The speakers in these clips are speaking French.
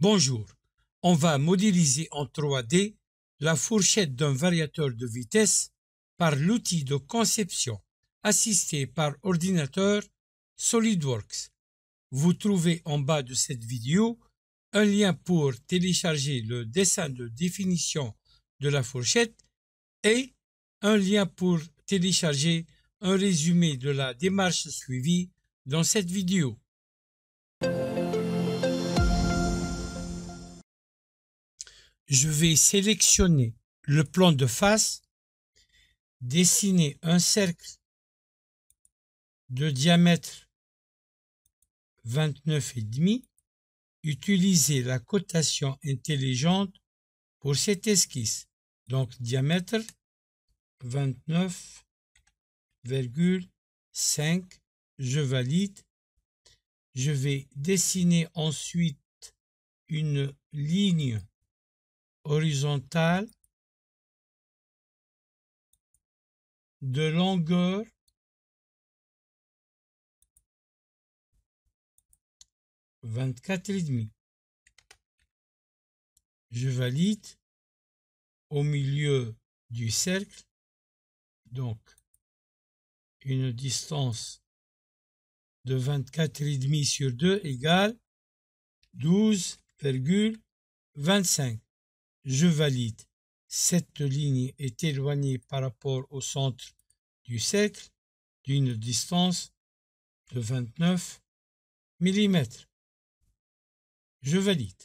Bonjour, on va modéliser en 3D la fourchette d'un variateur de vitesse par l'outil de conception assisté par ordinateur SolidWorks. Vous trouvez en bas de cette vidéo un lien pour télécharger le dessin de définition de la fourchette et un lien pour télécharger un résumé de la démarche suivie dans cette vidéo. Je vais sélectionner le plan de face, dessiner un cercle de diamètre 29,5, utiliser la cotation intelligente pour cette esquisse. Donc diamètre 29,5, je valide. Je vais dessiner ensuite une ligne horizontale de longueur 24,5. Je valide au milieu du cercle, donc une distance de 24,5 sur 2 égale 12,25. Je valide. Cette ligne est éloignée par rapport au centre du cercle d'une distance de 29 mm. Je valide.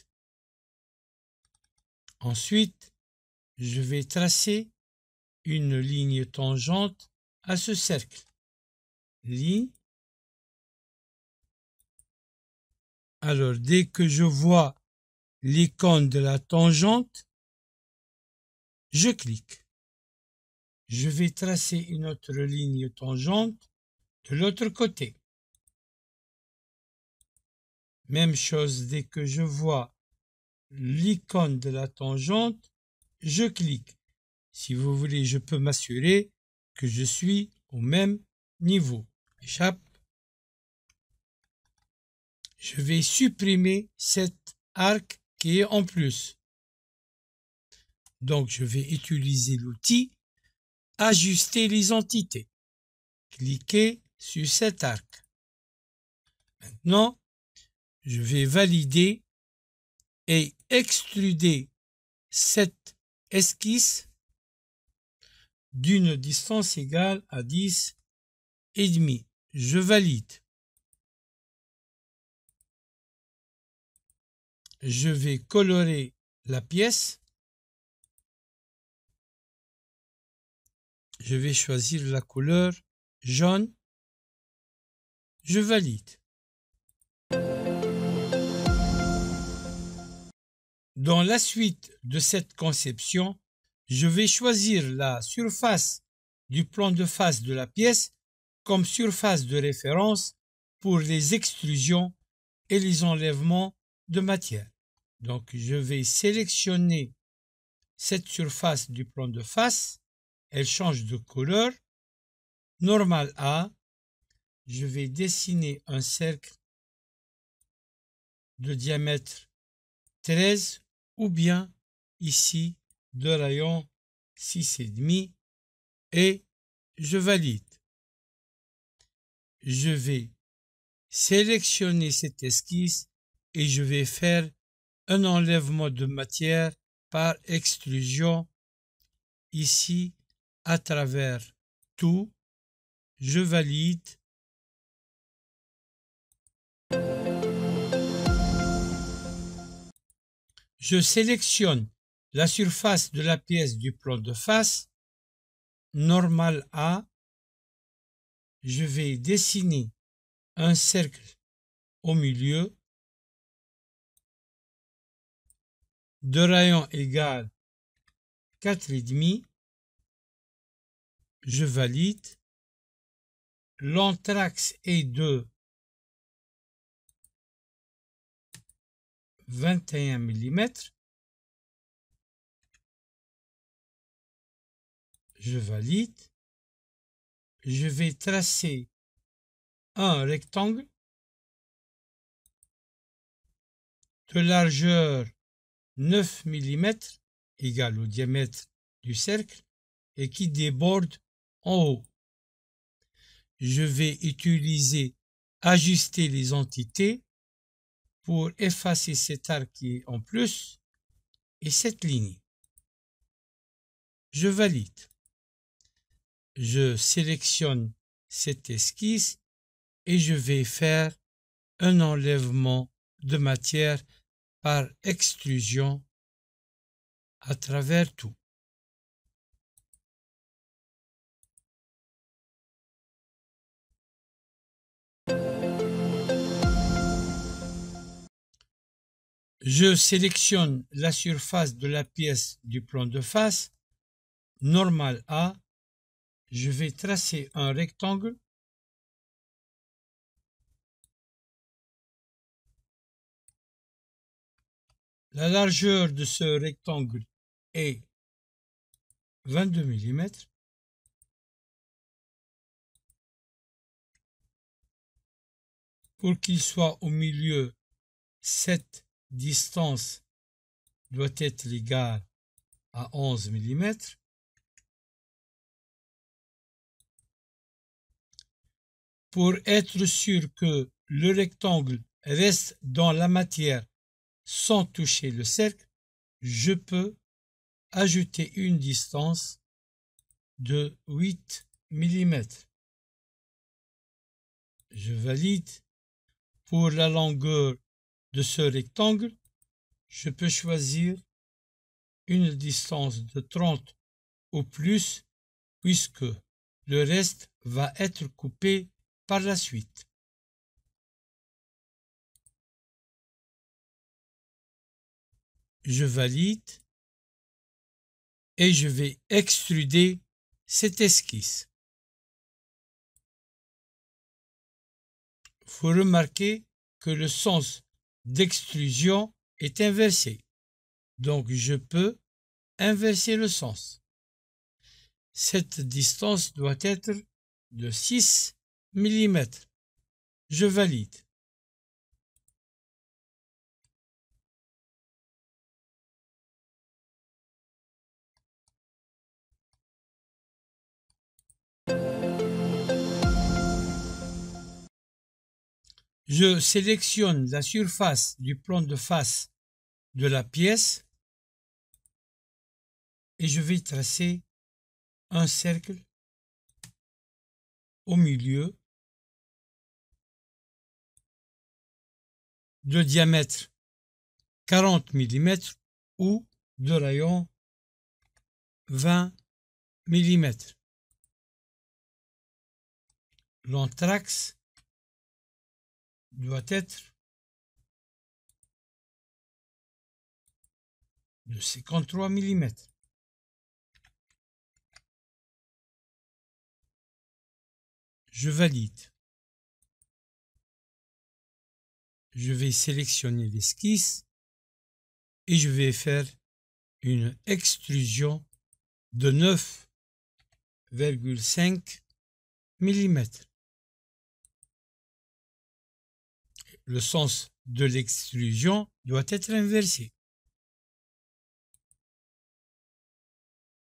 Ensuite, je vais tracer une ligne tangente à ce cercle. Ligne. Alors, dès que je vois l'icône de la tangente, je clique. Je vais tracer une autre ligne tangente de l'autre côté. Même chose, dès que je vois l'icône de la tangente, je clique. Si vous voulez, je peux m'assurer que je suis au même niveau. Échappe. Je vais supprimer cet arc qui est en plus. Donc, je vais utiliser l'outil Ajuster les entités. Cliquez sur cet arc. Maintenant, je vais valider et extruder cette esquisse d'une distance égale à 10,5. Je valide. Je vais colorer la pièce. Je vais choisir la couleur jaune. Je valide. Dans la suite de cette conception, je vais choisir la surface du plan de face de la pièce comme surface de référence pour les extrusions et les enlèvements de matière. Donc, je vais sélectionner cette surface du plan de face. Elle change de couleur. Normal A. Je vais dessiner un cercle de diamètre 13 ou bien ici de rayon 6,5 et je valide. Je vais sélectionner cette esquisse et je vais faire un enlèvement de matière par extrusion ici à travers tout. Je valide. Je sélectionne la surface de la pièce du plan de face, normal A. Je vais dessiner un cercle au milieu de rayon égal 4,5. Je valide. L'entraxe est de 21 mm. Je valide. Je vais tracer un rectangle de largeur 9 mm égale au diamètre du cercle et qui déborde en haut. Je vais utiliser ajuster les entités pour effacer cet arc qui est en plus et cette ligne. Je valide. Je sélectionne cette esquisse et je vais faire un enlèvement de matière par extrusion à travers tout. Je sélectionne la surface de la pièce du plan de face, normal A. Je vais tracer un rectangle. La largeur de ce rectangle est 22 mm. Pour qu'il soit au milieu, cette distance doit être égale à 11 mm. Pour être sûr que le rectangle reste dans la matière sans toucher le cercle, je peux ajouter une distance de 8 mm. Je valide. Pour la longueur de ce rectangle, je peux choisir une distance de 30 ou plus puisque le reste va être coupé par la suite. Je valide et je vais extruder cette esquisse. Il faut remarquer que le sens d'extrusion est inversé. Donc je peux inverser le sens. Cette distance doit être de 6 mm. Je valide. Je sélectionne la surface du plan de face de la pièce et je vais tracer un cercle au milieu de diamètre 40 mm ou de rayon 20 mm. L'anthrax doit être de 53 mm. Je valide. Je vais sélectionner l'esquisse et je vais faire une extrusion de 9,5 mm. Le sens de l'extrusion doit être inversé.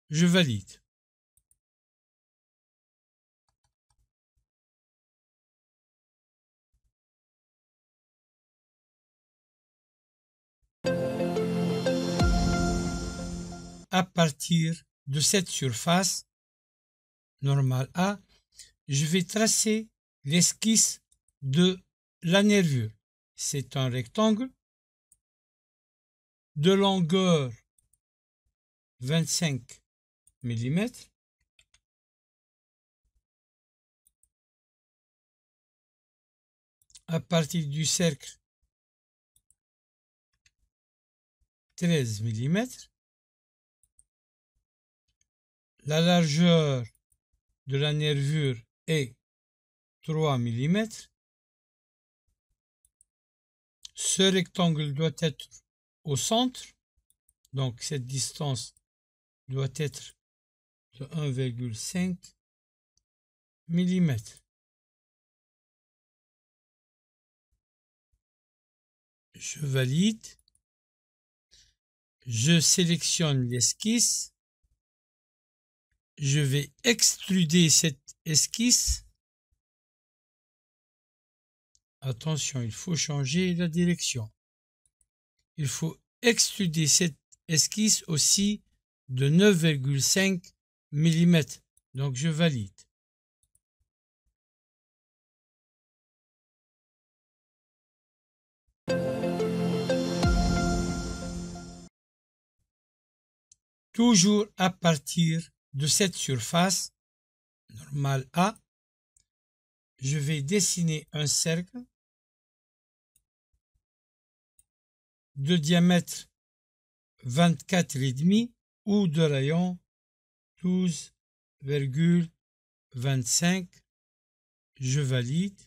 Je valide. À partir de cette surface normale A, je vais tracer l'esquisse de la nervure. C'est un rectangle de longueur 25 mm. À partir du cercle 13 mm. La largeur de la nervure est 3 mm. Ce rectangle doit être au centre, donc cette distance doit être de 1,5 mm. Je valide. Je sélectionne l'esquisse. Je vais extruder cette esquisse. Attention, il faut changer la direction. Il faut extruder cette esquisse aussi de 9,5 mm. Donc je valide. Toujours à partir de cette surface normale A, je vais dessiner un cercle de diamètre 24,5 ou de rayon 12,25. Je valide.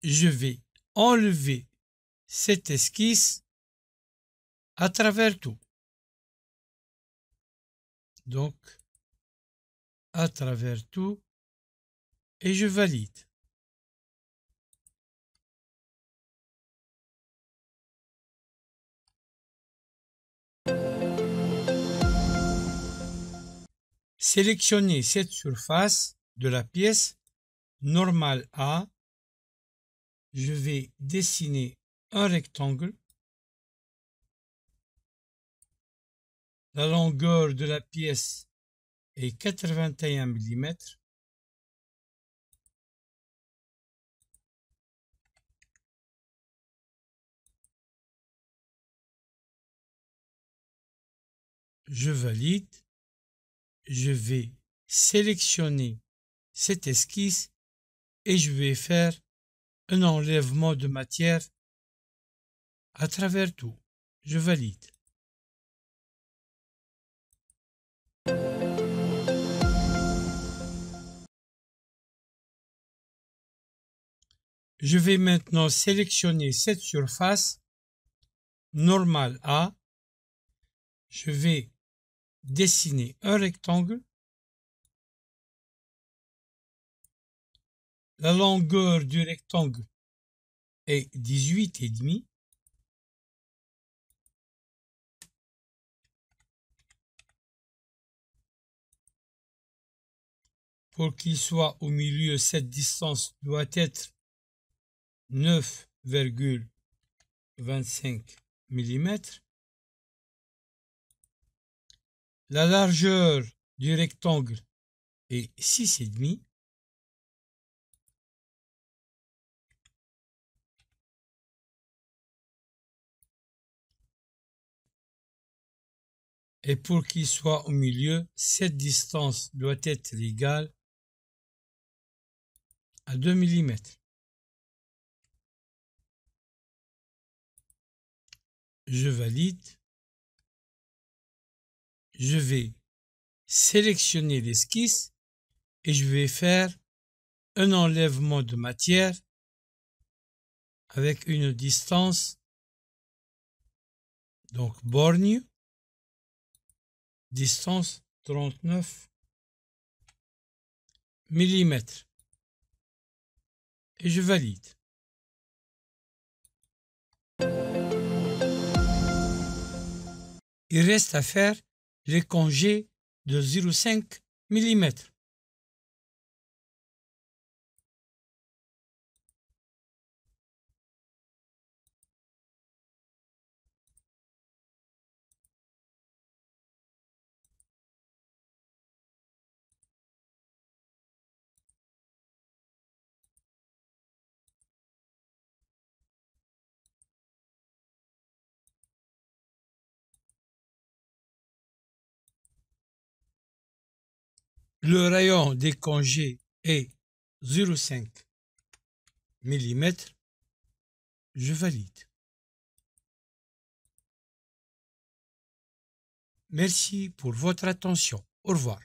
Je vais enlever cette esquisse à travers tout. Donc, à travers tout, et je valide. Sélectionnez cette surface de la pièce normale A. Je vais dessiner un rectangle. La longueur de la pièce est 81 mm. Je valide. Je vais sélectionner cette esquisse et je vais faire un enlèvement de matière à travers tout. Je valide. Je vais maintenant sélectionner cette surface normale A. Je vais dessiner un rectangle. La longueur du rectangle est 18,5. Pour qu'il soit au milieu, cette distance doit être 9,25 mm. La largeur du rectangle est 6,5. Et pour qu'il soit au milieu, cette distance doit être égale à 2 mm. Je valide. Je vais sélectionner l'esquisse et je vais faire un enlèvement de matière avec une distance, donc borgne, distance 39 mm. Et je valide. Il reste à faire les congés de 0,5 mm. Le rayon des congés est 0,5 mm. Je valide. Merci pour votre attention. Au revoir.